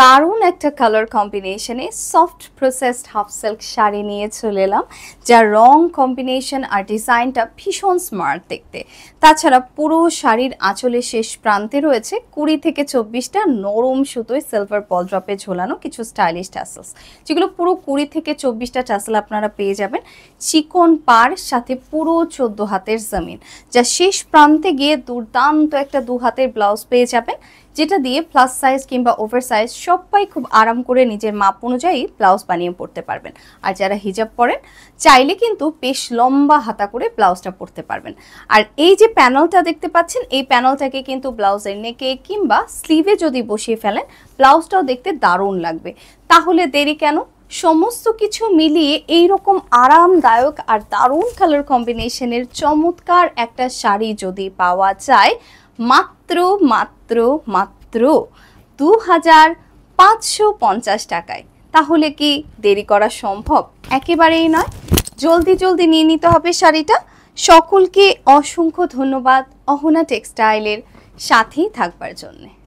দারুণ একটা কালার কম্বিনেশনে soft processed half silk sari নিয়ে চলে এলাম, যার রং কম্বিনেশন আর ডিজাইনটা ভীষণ স্মার্ট দেখতে। তাছাড়া পুরো শাড়ির আঁচলের শেষ প্রান্তে রয়েছে 20 থেকে 24টা নরম সুতোয় সিলভার বল ড্রপে ঝোলানো কিছু স্টাইলিশ টাসেলস, যেগুলো পুরো 20 থেকে 24টা টাসেল আপনারা পেয়ে যাবেন চিকন পার সাথে পুরো 14 হাতের জমিন, যা শেষ প্রান্তে গিয়ে দুর্দান্ত একটা 2 হাতের ব্লাউজ পেয়ে যাবেন, যেটা দিয়ে প্লাস সাইজ কিংবা ওভার সাইজ সবাই খুব আরাম করে নিজের মাপ অনুযায়ী ব্লাউজ বানিয়ে পরতে পারবেন। আর যারা হিজাব পরেন চাইলে কিন্তু বেশ লম্বা হাতা করে ব্লাউজটা পরতে পারবেন। আর এই যে প্যানেলটা দেখতে পাচ্ছেন, এই প্যানেলটাকে কিন্তু ব্লাউজের নেকে কিংবা স্লিভে যদি বসিয়ে ফেলেন ব্লাউজটাও দেখতে দারুণ লাগবে। তাহলে দেরি কেন? সমস্ত কিছু মিলিয়ে এইরকম আরামদায়ক আর দারুণ কালার কম্বিনেশনের চমৎকার একটা শাড়ি যদি পাওয়া যায় মাত্র মাত্র মাত্র 2550 টাকায়, তাহলে কি দেরি করা সম্ভব? একেবারেই নয়। জলদি জলদি নিয়ে নিতে হবে শাড়িটা। সকলকে অসংখ্য ধন্যবাদ অহনা টেক্সটাইলের সাথেই থাকবার জন্য।